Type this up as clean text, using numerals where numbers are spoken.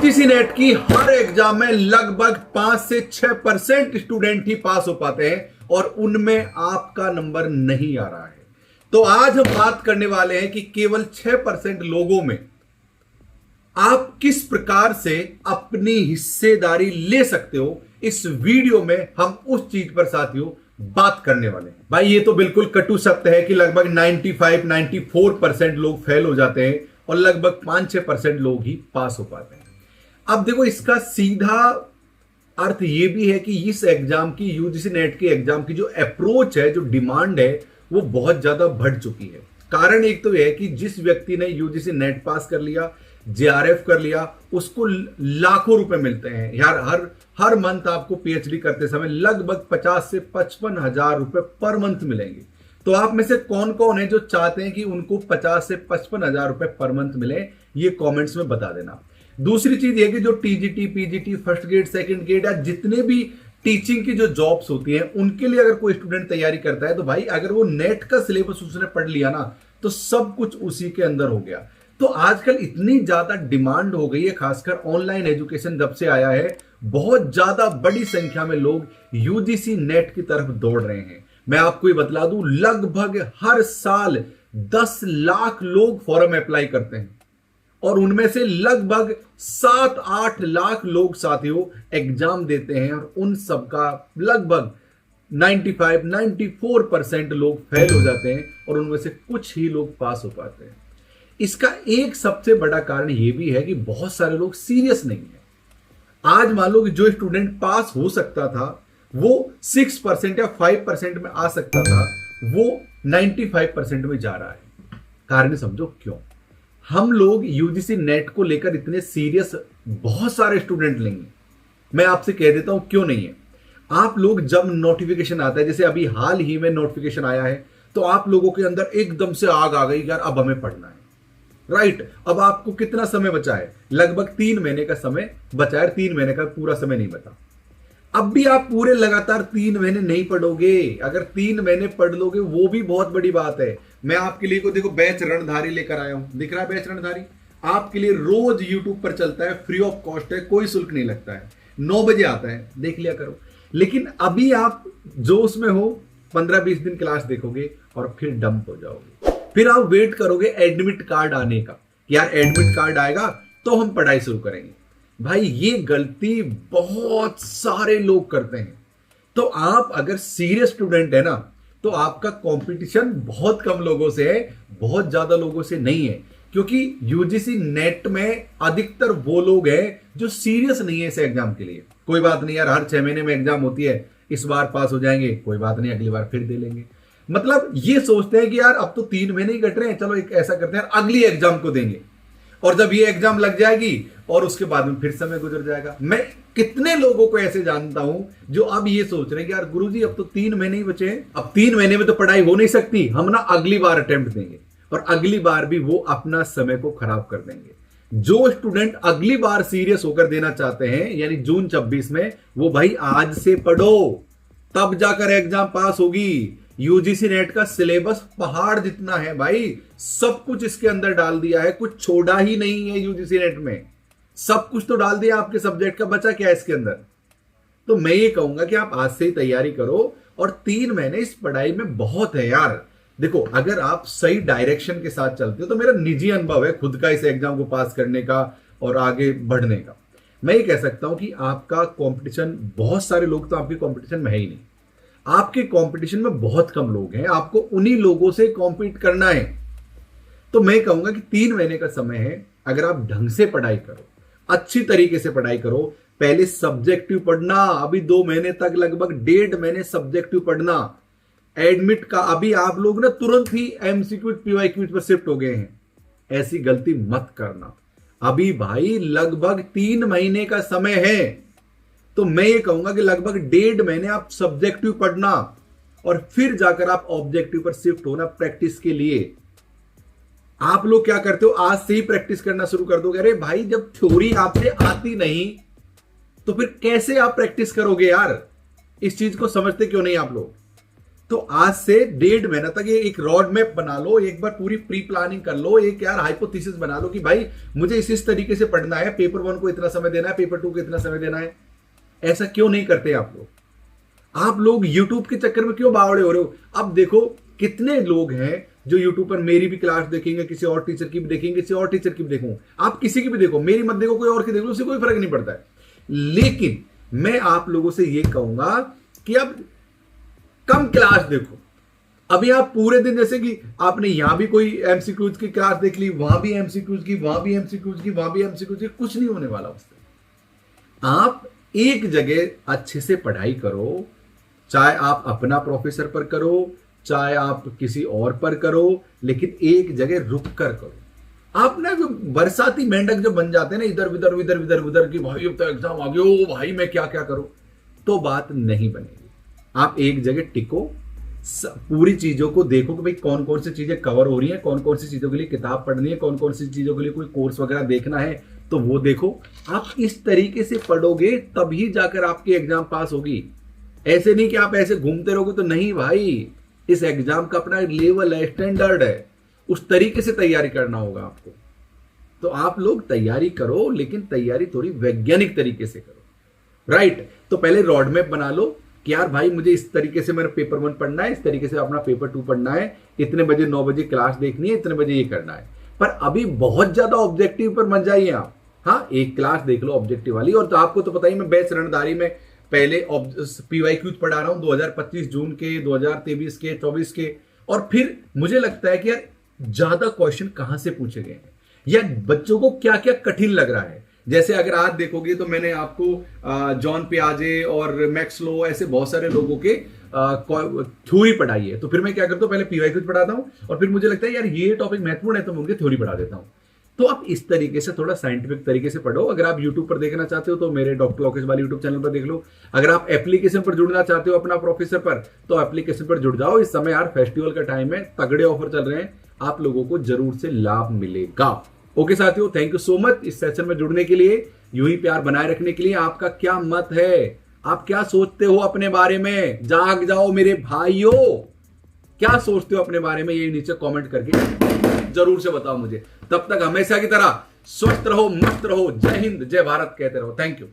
UGC net की हर exam में लगभग 5 से 6% स्टूडेंट ही पास हो पाते हैं और उनमें आपका नंबर नहीं आ रहा है। तो आज हम बात करने वाले हैं कि केवल 6% लोगों में आप किस प्रकार से अपनी हिस्सेदारी ले सकते हो। इस वीडियो में हम उस चीज पर साथियों बात करने वाले हैं। भाई ये तो बिल्कुल कटु सत्य है कि लगभग 94% लोग फेल हो जाते हैं और लगभग 5-6% लोग ही पास हो पाते हैं। अब देखो, इसका सीधा अर्थ यह भी है कि इस एग्जाम की, यूजीसी नेट के एग्जाम की जो अप्रोच है, जो डिमांड है, वो बहुत ज्यादा बढ़ चुकी है। कारण एक तो यह है कि जिस व्यक्ति ने यूजीसी नेट पास कर लिया, जेआरएफ कर लिया, उसको लाखों रुपए मिलते हैं यार। हर मंथ आपको पीएचडी करते समय लगभग 50 से 55 हजार रुपए पर मंथ मिलेंगे। तो आप में से कौन कौन है जो चाहते हैं कि उनको 50 से 55 हजार रुपए पर मंथ मिले, ये कमेंट्स में बता देना। दूसरी चीज ये कि जो TGT, PGT, first grade, second grade या जितने भी टीचिंग की जो जॉब्स होती हैं, उनके लिए अगर कोई स्टूडेंट तैयारी करता है तो भाई अगर वो नेट का सिलेबस उसने पढ़ लिया ना, तो सब कुछ उसी के अंदर हो गया। तो आजकल इतनी ज्यादा डिमांड हो गई है, खासकर ऑनलाइन एजुकेशन जब से आया है, बहुत ज्यादा बड़ी संख्या में लोग यूजीसी नेट की तरफ दौड़ रहे हैं। मैं आपको ये बतला दूं, लगभग हर साल 10 लाख लोग फॉर्म अप्लाई करते हैं और उनमें से लगभग 7-8 लाख लोग साथियों एग्जाम देते हैं और उन सबका लगभग 94% लोग फेल हो जाते हैं और उनमें से कुछ ही लोग पास हो पाते हैं। इसका एक सबसे बड़ा कारण यह भी है कि बहुत सारे लोग सीरियस नहीं है। आज मान लो कि जो स्टूडेंट पास हो सकता था वो 6% या 5% में आ सकता था, वो 95% में जा रहा है। कारण समझो क्यों। हम लोग यूजीसी नेट को लेकर इतने सीरियस बहुत सारे स्टूडेंट लेंगे। मैं आपसे कह देता हूं क्यों नहीं है। आप लोग जब नोटिफिकेशन आता है, जैसे अभी हाल ही में नोटिफिकेशन आया है, तो आप लोगों के अंदर एकदम से आग आ गई, यार अब हमें पढ़ना है। राइट, अब आपको कितना समय बचा है? लगभग 3 महीने का समय बचा है। 3 महीने का पूरा समय नहीं बचा। अब भी आप पूरे लगातार 3 महीने नहीं पढ़ोगे। अगर 3 महीने पढ़ लोगे वो भी बहुत बड़ी बात है। मैं आपके लिए को देखो बैच रणधारी लेकर आया हूं, दिख रहा है बैच रणधारी आपके लिए रोज यूट्यूब पर चलता है, फ्री ऑफ कॉस्ट है, कोई शुल्क नहीं लगता है, 9 बजे आता है, देख लिया करो। लेकिन अभी आप जो उसमें हो 15-20 दिन क्लास देखोगे और फिर डंप हो जाओगे। फिर आप वेट करोगे एडमिट कार्ड आने का, यार एडमिट कार्ड आएगा तो हम पढ़ाई शुरू करेंगे। भाई ये गलती बहुत सारे लोग करते हैं। तो आप अगर सीरियस स्टूडेंट है ना, तो आपका कंपटीशन बहुत कम लोगों से है, बहुत ज्यादा लोगों से नहीं है। क्योंकि यूजीसी नेट में अधिकतर वो लोग हैं जो सीरियस नहीं है इस एग्जाम के लिए। कोई बात नहीं यार, हर 6 महीने में एग्जाम होती है, इस बार पास हो जाएंगे, कोई बात नहीं, अगली बार फिर दे लेंगे। मतलब ये सोचते हैं कि यार अब तो 3 महीने ही कट रहे हैं, चलो एक ऐसा करते हैं, अगली एग्जाम को देंगे। और जब ये एग्जाम लग जाएगी और उसके बाद में फिर समय गुजर जाएगा। मैं कितने लोगों को ऐसे जानता हूं जो अब ये सोच रहे हैं कि यार गुरुजी अब तो 3 महीने ही बचे हैं, अब 3 महीने में तो पढ़ाई हो नहीं सकती, हम ना अगली बार अटेम्प्ट देंगे। और अगली बार भी वो अपना समय को खराब कर देंगे। जो स्टूडेंट अगली बार सीरियस होकर देना चाहते हैं, यानी जून 26 में, वो भाई आज से पढ़ो, तब जाकर एग्जाम पास होगी। यूजीसी नेट का सिलेबस पहाड़ जितना है भाई, सब कुछ इसके अंदर डाल दिया है, कुछ छोड़ा ही नहीं है यूजीसी नेट में। सब कुछ तो डाल दिया आपके सब्जेक्ट का, बचा क्या है इसके अंदर। तो मैं ये कहूंगा कि आप आज से ही तैयारी करो और 3 महीने इस पढ़ाई में बहुत है यार। देखो, अगर आप सही डायरेक्शन के साथ चलते हो, तो मेरा निजी अनुभव है खुद का इस एग्जाम को पास करने का और आगे बढ़ने का, मैं ये कह सकता हूं कि आपका कंपटीशन, बहुत सारे लोग तो आपके कंपटीशन में है ही नहीं। आपके कंपटीशन में बहुत कम लोग हैं, आपको उन्हीं लोगों से कॉम्पीट करना है। तो मैं कहूंगा कि 3 महीने का समय है, अगर आप ढंग से पढ़ाई करो, अच्छी तरीके से पढ़ाई करो। पहले सब्जेक्टिव पढ़ना, अभी 2 महीने तक लगभग 1.5 महीने सब्जेक्टिव पढ़ना। एडमिट का अभी आप लोग ना तुरंत ही एमसीक्यू पीवाईक्यू पर शिफ्ट हो गए हैं, ऐसी गलती मत करना। अभी भाई लगभग 3 महीने का समय है। तो मैं ये कहूंगा कि लगभग 1.5 महीने आप सब्जेक्टिव पढ़ना और फिर जाकर आप ऑब्जेक्टिव पर शिफ्ट होना प्रैक्टिस के लिए। आप लोग क्या करते हो, आज से ही प्रैक्टिस करना शुरू कर दोगे। अरे भाई, जब थ्योरी आपसे आती नहीं तो फिर कैसे आप प्रैक्टिस करोगे यार? इस चीज को समझते क्यों नहीं आप लोग? तो आज से 1.5 महीना तक ये एक रोड मैप बना लो, एक बार पूरी प्री प्लानिंग कर लो, एक यार हाइपोथेसिस बना लो कि भाई मुझे इस तरीके से पढ़ना है, पेपर 1 को इतना समय देना है, पेपर 2 को इतना समय देना है। ऐसा क्यों नहीं करते आप लोग? आप लोग यूट्यूब के चक्कर में क्यों बावड़े हो रहे हो? अब देखो कितने लोग हैं जो यूट्यूब पर मेरी भी क्लास देखेंगे, किसी और टीचर की भी देखेंगे, किसी और टीचर की भी देखूं, आप किसी की भी देखो, मेरी मत देखो, कोई और की देखो, उससे कोई फर्क नहीं पड़ता है। लेकिन मैं आप लोगों से यह कहूंगा कि अब कम क्लास देखो। अभी आप पूरे दिन, जैसे कि आपने यहां भी कोई एमसीक्यूज की क्लास देख ली, वहां भी एमसीक्यूज की, वहां भी एमसीक्यूज की, वहां भी एमसीक्यूज की, कुछ नहीं होने वाला उससे। आप एक जगह अच्छे से पढ़ाई करो, चाहे आप अपना प्रोफेसर पर करो, चाहे आप किसी और पर करो, लेकिन एक जगह रुक कर करो। आप ना जो बरसाती मेंढक जो बन जाते हैं ना, इधर उधर इधर इधर उधर की, भाई अब तो एग्जाम आ गया, ओ भाई मैं क्या क्या करूं, तो बात नहीं बनेगी। आप एक जगह टिको, पूरी चीजों को देखो कि भाई कौन कौन सी चीजें कवर हो रही हैं, कौन कौन सी चीजों के लिए किताब पढ़नी है, कौन कौन सी चीजों के लिए कोई कोर्स वगैरह देखना है, तो वो देखो। आप इस तरीके से पढ़ोगे तभी जाकर आपकी एग्जाम पास होगी। ऐसे नहीं कि आप ऐसे घूमते रहोगे तो नहीं भाई। इस एग्जाम का अपना लेवल है, स्टैंडर्ड है, उस तरीके से तैयारी करना होगा आपको। तो आप लोग तैयारी करो, लेकिन तैयारी थोड़ी वैज्ञानिक तरीके से करो, राइट। तो पहले रोड मैप बना लो कि यार भाई मुझे इस तरीके से मेरा पेपर 1 पढ़ना है, इस तरीके से अपना पेपर 2 पढ़ना है, इतने बजे 9 बजे क्लास देखनी है, इतने बजे ये करना है। पर अभी बहुत ज्यादा ऑब्जेक्टिव पर मत जाइए आप। हाँ, एक क्लास देख लो ऑब्जेक्टिव वाली। और तो आपको तो पता ही, मैं बैच रणधारी में पहले पीवाईक्यूज पढ़ा रहा हूं 2025 जून के, 2023 के, 24 के। और फिर मुझे लगता है कि यार ज्यादा क्वेश्चन कहां से पूछे गए हैं, या बच्चों को क्या क्या कठिन लग रहा है। जैसे अगर आज देखोगे तो मैंने आपको जॉन पियाजे और मैक्स लो, ऐसे बहुत सारे लोगों के थ्योरी पढ़ाई है। तो फिर मैं क्या करता हूं, पहले पीवाईक्यूज पढ़ाता हूं, और फिर मुझे लगता है यार ये टॉपिक महत्वपूर्ण है तो मैं उनके थ्योरी पढ़ा देता हूं। तो आप इस तरीके से थोड़ा साइंटिफिक तरीके से पढ़ो। अगर आप यूट्यूब पर देखना चाहते हो तो मेरे डॉक्टर लोकेश वाली यूट्यूब चैनल पर देख लो। अगर आप एप्लीकेशन पर जुड़ना चाहते हो अपना प्रोफेसर पर, तो एप्लीकेशन पर जुड़ जाओ। इस समय यार फेस्टिवल का टाइम है, तगड़े ऑफर चल रहे हैं, आप लोगों को जरूर से लाभ मिलेगा। ओके साथियों, थैंक यू सो मच इस सेशन में जुड़ने के लिए, यूं ही प्यार बनाए रखने के लिए। आपका क्या मत है, आप क्या सोचते हो अपने बारे में? जाग जाओ मेरे भाइयों, क्या सोचते हो अपने बारे में, ये नीचे कमेंट करके जरूर से बताओ मुझे। तब तक हमेशा की तरह स्वस्थ रहो, मस्त रहो, जय हिंद, जय भारत कहते रहो। Thank you.